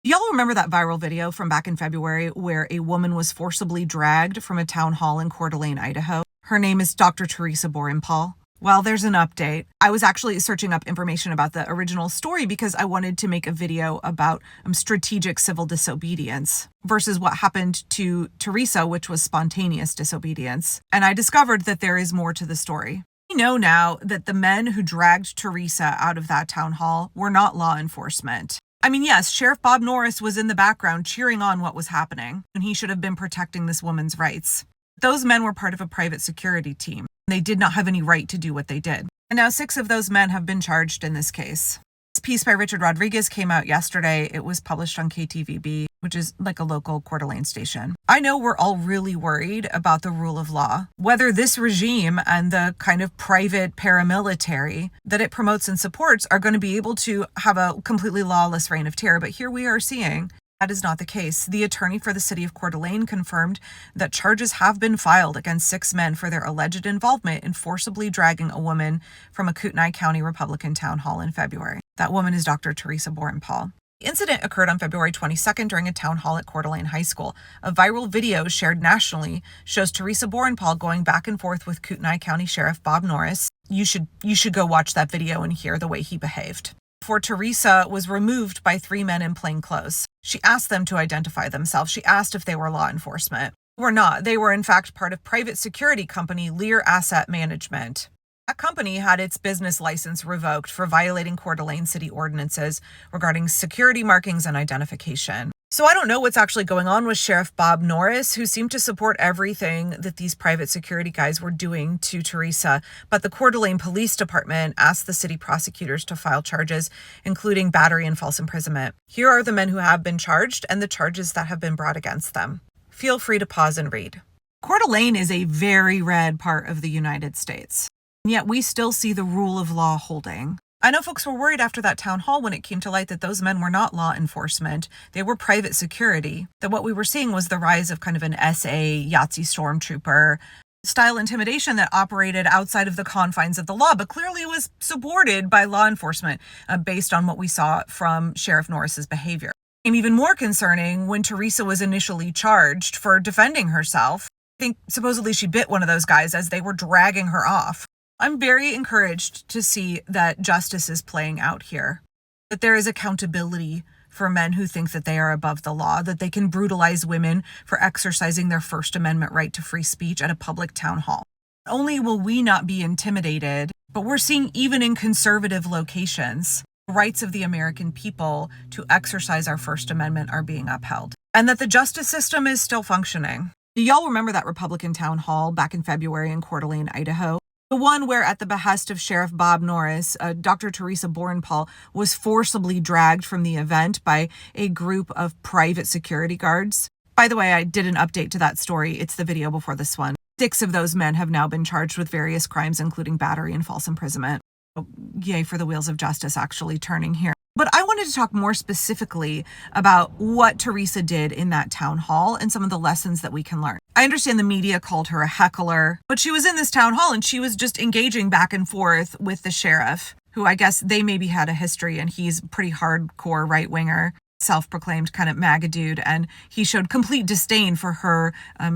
Y'all remember that viral video from back in February where a woman was forcibly dragged from a town hall in Coeur d'Alene, Idaho? Her name is Dr. Teresa Borenpaul. Well, there's an update. I was actually searching up information about the original story because I wanted to make a video about strategic civil disobedience versus what happened to Teresa, which was spontaneous disobedience. And I discovered that there is more to the story. We know now that the men who dragged Teresa out of that town hall were not law enforcement. I mean, yes, Sheriff Bob Norris was in the background cheering on what was happening, and he should have been protecting this woman's rights. Those men were part of a private security team. They did not have any right to do what they did. And now 6 of those men have been charged in this case. This piece by Richard Rodriguez came out yesterday. It was published on KTVB, which is like a local Coeur d'Alene station. I know we're all really worried about the rule of law, whether this regime and the kind of private paramilitary that it promotes and supports are going to be able to have a completely lawless reign of terror. But here we are seeing that is not the case. The attorney for the city of Coeur d'Alene confirmed that charges have been filed against 6 men for their alleged involvement in forcibly dragging a woman from a Kootenai County Republican town hall in February. That woman is Dr. Teresa Borenpaul. The incident occurred on February 22nd during a town hall at Coeur d'Alene High School. A viral video shared nationally shows Teresa Borenpaul going back and forth with Kootenai County Sheriff Bob Norris. You should go watch that video and hear the way he behaved. Before Teresa was removed by 3 men in plain clothes. She asked them to identify themselves. She asked if they were law enforcement. They were not. They were in fact part of private security company Lear Asset Management. That company had its business license revoked for violating Coeur d'Alene city ordinances regarding security markings and identification. So I don't know what's actually going on with Sheriff Bob Norris, who seemed to support everything that these private security guys were doing to Teresa. But the Coeur d'Alene Police Department asked the city prosecutors to file charges, including battery and false imprisonment. Here are the men who have been charged and the charges that have been brought against them. Feel free to pause and read. Coeur d'Alene is a very red part of the United States. And yet we still see the rule of law holding. I know folks were worried after that town hall when it came to light that those men were not law enforcement. They were private security. That what we were seeing was the rise of kind of an SA, Yahtzee stormtrooper style intimidation that operated outside of the confines of the law, but clearly was supported by law enforcement based on what we saw from Sheriff Norris's behavior. And even more concerning when Teresa was initially charged for defending herself. I think supposedly she bit one of those guys as they were dragging her off. I'm very encouraged to see that justice is playing out here, that there is accountability for men who think that they are above the law, that they can brutalize women for exercising their First Amendment right to free speech at a public town hall. Not only will we not be intimidated, but we're seeing even in conservative locations, the rights of the American people to exercise our First Amendment are being upheld, and that the justice system is still functioning. Do y'all remember that Republican town hall back in February in Coeur d'Alene, Idaho? The one where, at the behest of Sheriff Bob Norris, Dr. Teresa Borenpaul was forcibly dragged from the event by a group of private security guards. By the way, I did an update to that story. It's the video before this one. 6 of those men have now been charged with various crimes, including battery and false imprisonment. Yay for the wheels of justice actually turning here. But I wanted to talk more specifically about what Teresa did in that town hall and some of the lessons that we can learn. I understand the media called her a heckler, but she was in this town hall and she was just engaging back and forth with the sheriff, who I guess they maybe had a history, and he's pretty hardcore right-winger, self-proclaimed kind of MAGA dude, and he showed complete disdain for her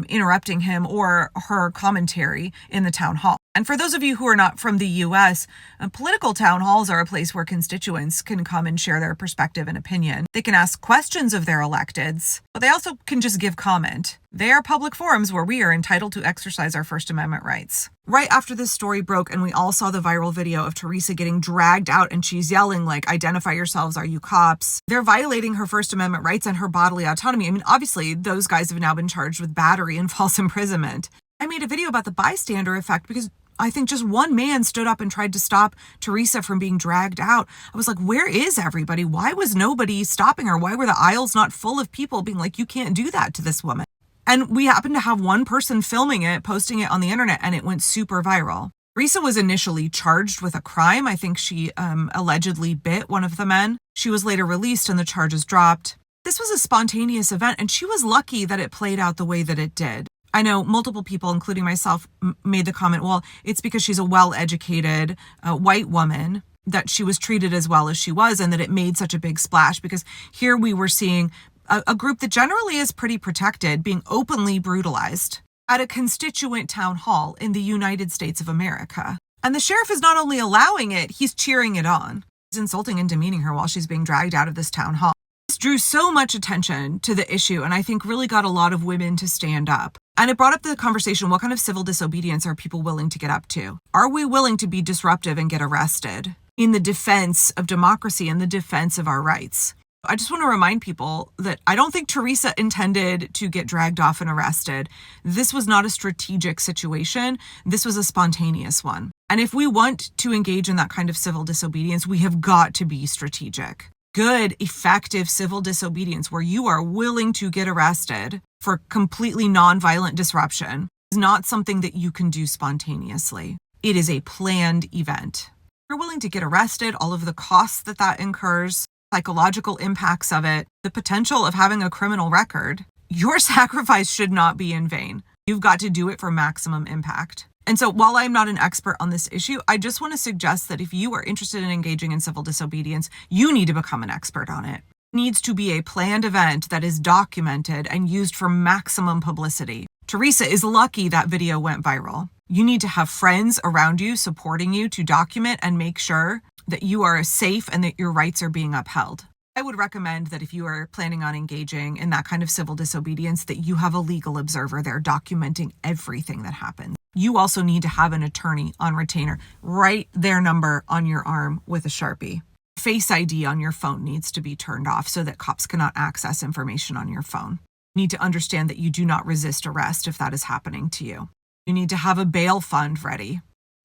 interrupting him or her commentary in the town hall. And for those of you who are not from the U.S., political town halls are a place where constituents can come and share their perspective and opinion. They can ask questions of their electeds, but they also can just give comment. They are public forums where we are entitled to exercise our First Amendment rights. Right after this story broke and we all saw the viral video of Teresa getting dragged out and she's yelling like, "Identify yourselves, are you cops?" They're violating her First Amendment rights and her bodily autonomy. I mean, obviously, those guys have now been charged with battery and false imprisonment. I made a video about the bystander effect because I think just one man stood up and tried to stop Teresa from being dragged out. I was like, where is everybody? Why was nobody stopping her? Why were the aisles not full of people being like, you can't do that to this woman? And we happened to have one person filming it, posting it on the internet, and it went super viral. Teresa was initially charged with a crime. I think she allegedly bit one of the men. She was later released and the charges dropped. This was a spontaneous event, and she was lucky that it played out the way that it did. I know multiple people, including myself, made the comment, well, it's because she's a well-educated white woman. that she was treated as well as she was and that it made such a big splash, because here we were seeing a group that generally is pretty protected being openly brutalized at a constituent town hall in the United States of America. And the sheriff is not only allowing it, he's cheering it on. He's insulting and demeaning her while she's being dragged out of this town hall. This drew so much attention to the issue, and I think really got a lot of women to stand up. And it brought up the conversation, what kind of civil disobedience are people willing to get up to? Are we willing to be disruptive and get arrested in the defense of democracy and the defense of our rights? I just want to remind people that I don't think Teresa intended to get dragged off and arrested. This was not a strategic situation. This was a spontaneous one. And if we want to engage in that kind of civil disobedience, we have got to be strategic. Good, effective civil disobedience where you are willing to get arrested for completely nonviolent disruption is not something that you can do spontaneously. It is a planned event. You're willing to get arrested, all of the costs that incurs, psychological impacts of it, the potential of having a criminal record. Your sacrifice should not be in vain. You've got to do it for maximum impact. And so while I'm not an expert on this issue, I just want to suggest that if you are interested in engaging in civil disobedience, you need to become an expert on it. It needs to be a planned event that is documented and used for maximum publicity. Teresa is lucky that video went viral. You need to have friends around you supporting you to document and make sure that you are safe and that your rights are being upheld. I would recommend that if you are planning on engaging in that kind of civil disobedience, that you have a legal observer there documenting everything that happens. You also need to have an attorney on retainer. Write their number on your arm with a Sharpie. Face ID on your phone needs to be turned off so that cops cannot access information on your phone. You need to understand that you do not resist arrest if that is happening to you. You need to have a bail fund ready.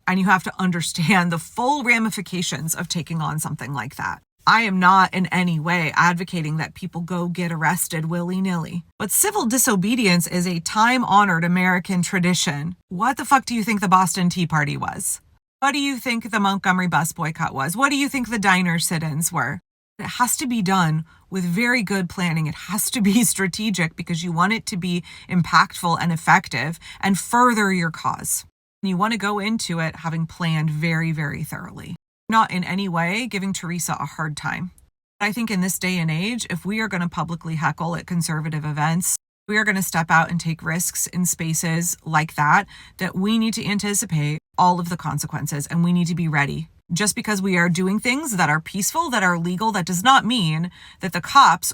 And you have to understand the full ramifications of taking on something like that. I am not in any way advocating that people go get arrested willy-nilly. But civil disobedience is a time-honored American tradition. What the fuck do you think the Boston Tea Party was? What do you think the Montgomery bus boycott was? What do you think the diner sit-ins were? It has to be done with very good planning. It has to be strategic because you want it to be impactful and effective and further your cause. You want to go into it having planned very, very thoroughly. Not in any way giving Teresa a hard time. I think in this day and age, if we are going to publicly heckle at conservative events, we are going to step out and take risks in spaces like that we need to anticipate all of the consequences and we need to be ready. Just because we are doing things that are peaceful, that are legal, that does not mean that the cops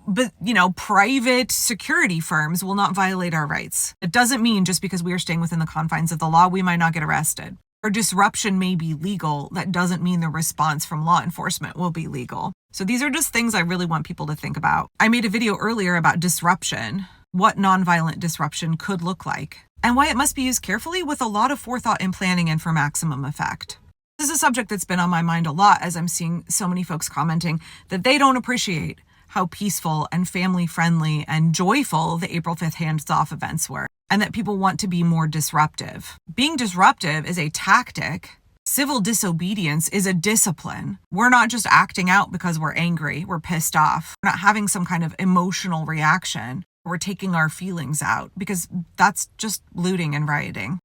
but private security firms will not violate our rights. It doesn't mean just because we are staying within the confines of the law, we might not get arrested. Or disruption may be legal. That doesn't mean the response from law enforcement will be legal. So these are just things I really want people to think about. I made a video earlier about disruption, what nonviolent disruption could look like, and why it must be used carefully with a lot of forethought and planning and for maximum effect. This is a subject that's been on my mind a lot as I'm seeing so many folks commenting that they don't appreciate how peaceful and family-friendly and joyful the April 5th hands-off events were, and that people want to be more disruptive. Being disruptive is a tactic. Civil disobedience is a discipline. We're not just acting out because we're angry, we're pissed off. We're not having some kind of emotional reaction. We're taking our feelings out because that's just looting and rioting.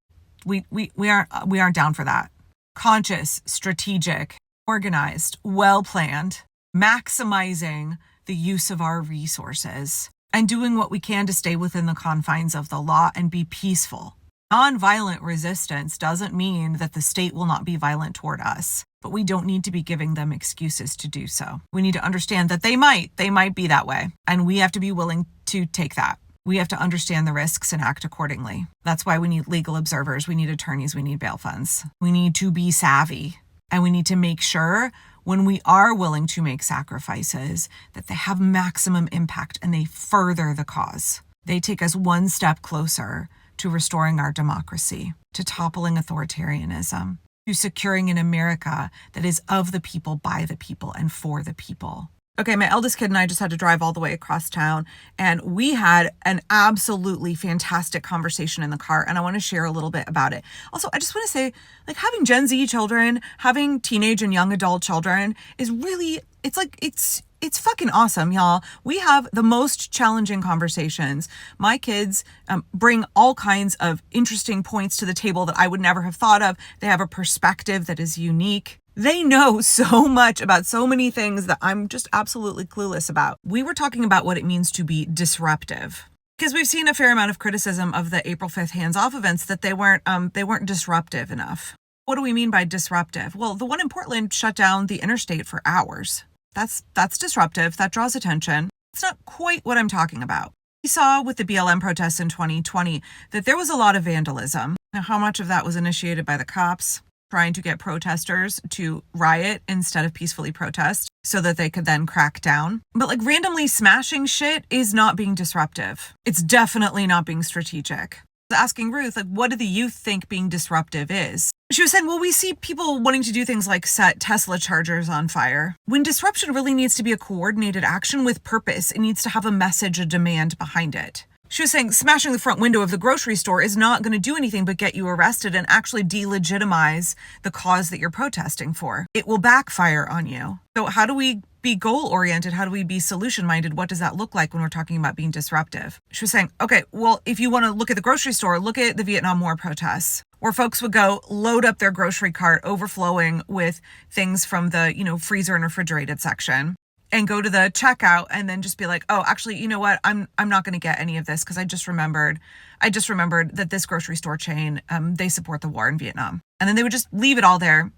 We aren't down for that. Conscious, strategic, organized, well-planned, maximizing the use of our resources, and doing what we can to stay within the confines of the law and be peaceful. Nonviolent resistance doesn't mean that the state will not be violent toward us, but we don't need to be giving them excuses to do so. We need to understand that they might be that way, and we have to be willing to take that. We have to understand the risks and act accordingly. That's why we need legal observers, we need attorneys, we need bail funds. We need to be savvy, and we need to make sure when we are willing to make sacrifices, that they have maximum impact and they further the cause. They take us one step closer to restoring our democracy, to toppling authoritarianism, to securing an America that is of the people, by the people, and for the people. Okay, my eldest kid and I just had to drive all the way across town, and we had an absolutely fantastic conversation in the car, and I want to share a little bit about it. Also, I just want to say, having Gen Z children, having teenage and young adult children is really, it's fucking awesome, y'all. We have the most challenging conversations. My kids bring all kinds of interesting points to the table that I would never have thought of. They have a perspective that is unique. They know so much about so many things that I'm just absolutely clueless about. We were talking about what it means to be disruptive, because we've seen a fair amount of criticism of the April 5th hands-off events that they weren't disruptive enough. What do we mean by disruptive? Well, the one in Portland shut down the interstate for hours. That's disruptive. That draws attention. It's not quite what I'm talking about. We saw with the BLM protests in 2020 that there was a lot of vandalism. Now, how much of that was initiated by the cops trying to get protesters to riot instead of peacefully protest so that they could then crack down? But like randomly smashing shit is not being disruptive. It's definitely not being strategic. Asking Ruth, like, what do the youth think being disruptive is? She was saying, well, we see people wanting to do things like set Tesla chargers on fire. When disruption really needs to be a coordinated action with purpose, it needs to have a message, a demand behind it. She was saying smashing the front window of the grocery store is not going to do anything but get you arrested and actually delegitimize the cause that you're protesting for. It will backfire on you. So how do we be goal-oriented? How do we be solution-minded? What does that look like when we're talking about being disruptive? She was saying, okay, well, if you want to look at the grocery store, look at the Vietnam War protests, where folks would go load up their grocery cart overflowing with things from the, freezer and refrigerated section, and go to the checkout and then just be like, oh, actually, you know what? I'm not going to get any of this because I just remembered that this grocery store chain, they support the war in Vietnam. And then they would just leave it all there,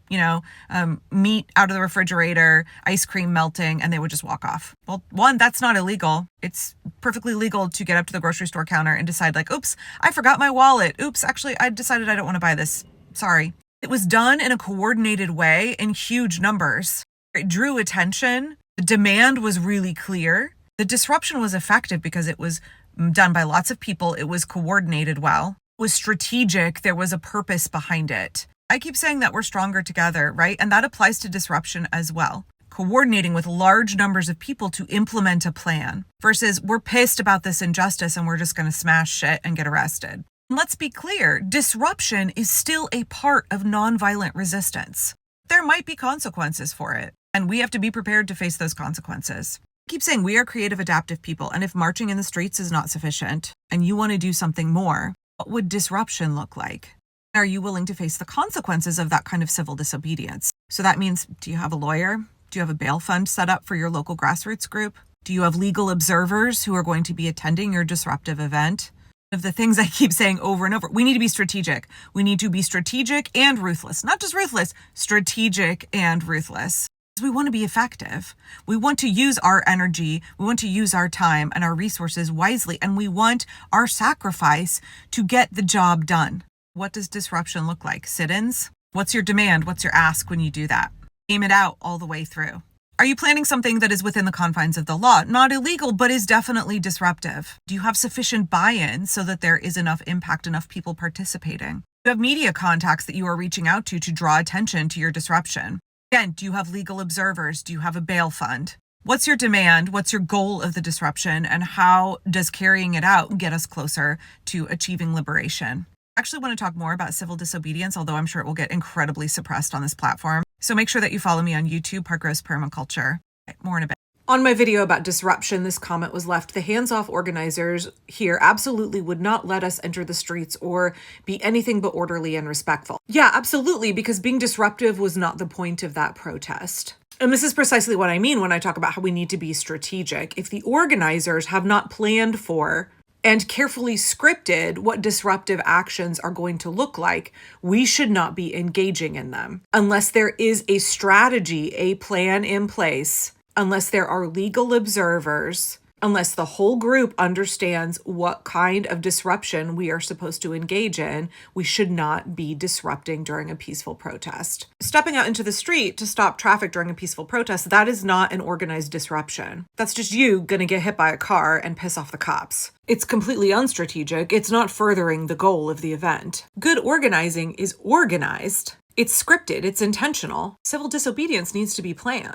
meat out of the refrigerator, ice cream melting, and they would just walk off. Well, one, that's not illegal. It's perfectly legal to get up to the grocery store counter and decide like, oops, I forgot my wallet. Oops, actually, I decided I don't want to buy this. Sorry. It was done in a coordinated way in huge numbers. It drew attention. The demand was really clear. The disruption was effective because it was done by lots of people. It was coordinated well. It was strategic. There was a purpose behind it. I keep saying that we're stronger together, right? And that applies to disruption as well. Coordinating with large numbers of people to implement a plan versus we're pissed about this injustice and we're just going to smash shit and get arrested. And let's be clear, disruption is still a part of nonviolent resistance. There might be consequences for it. And we have to be prepared to face those consequences. I keep saying we are creative, adaptive people. And if marching in the streets is not sufficient and you want to do something more, what would disruption look like? Are you willing to face the consequences of that kind of civil disobedience? So that means, do you have a lawyer? Do you have a bail fund set up for your local grassroots group? Do you have legal observers who are going to be attending your disruptive event? Of the things I keep saying over and over, we need to be strategic. We need to be strategic and ruthless. Not just ruthless, strategic and ruthless. We want to be effective. We want to use our energy. We want to use our time and our resources wisely. And we want our sacrifice to get the job done. What does disruption look like? Sit-ins? What's your demand? What's your ask when you do that? Aim it out all the way through. Are you planning something that is within the confines of the law? Not illegal, but is definitely disruptive. Do you have sufficient buy-in so that there is enough impact, enough people participating? Do you have media contacts that you are reaching out to draw attention to your disruption? Again, do you have legal observers? Do you have a bail fund? What's your demand? What's your goal of the disruption? And how does carrying it out get us closer to achieving liberation? I actually want to talk more about civil disobedience, although I'm sure it will get incredibly suppressed on this platform. So make sure that you follow me on YouTube, Parkrose Permaculture. Okay, more in a bit. On my video about disruption, this comment was left: the hands-off organizers here absolutely would not let us enter the streets or be anything but orderly and respectful. Yeah, absolutely, because being disruptive was not the point of that protest. And this is precisely what I mean when I talk about how we need to be strategic. If the organizers have not planned for and carefully scripted what disruptive actions are going to look like, we should not be engaging in them. Unless there is a strategy, a plan in place, unless there are legal observers, unless the whole group understands what kind of disruption we are supposed to engage in, we should not be disrupting during a peaceful protest. Stepping out into the street to stop traffic during a peaceful protest, that is not an organized disruption. That's just you gonna get hit by a car and piss off the cops. It's completely unstrategic. It's not furthering the goal of the event. Good organizing is organized. It's scripted, it's intentional. Civil disobedience needs to be planned.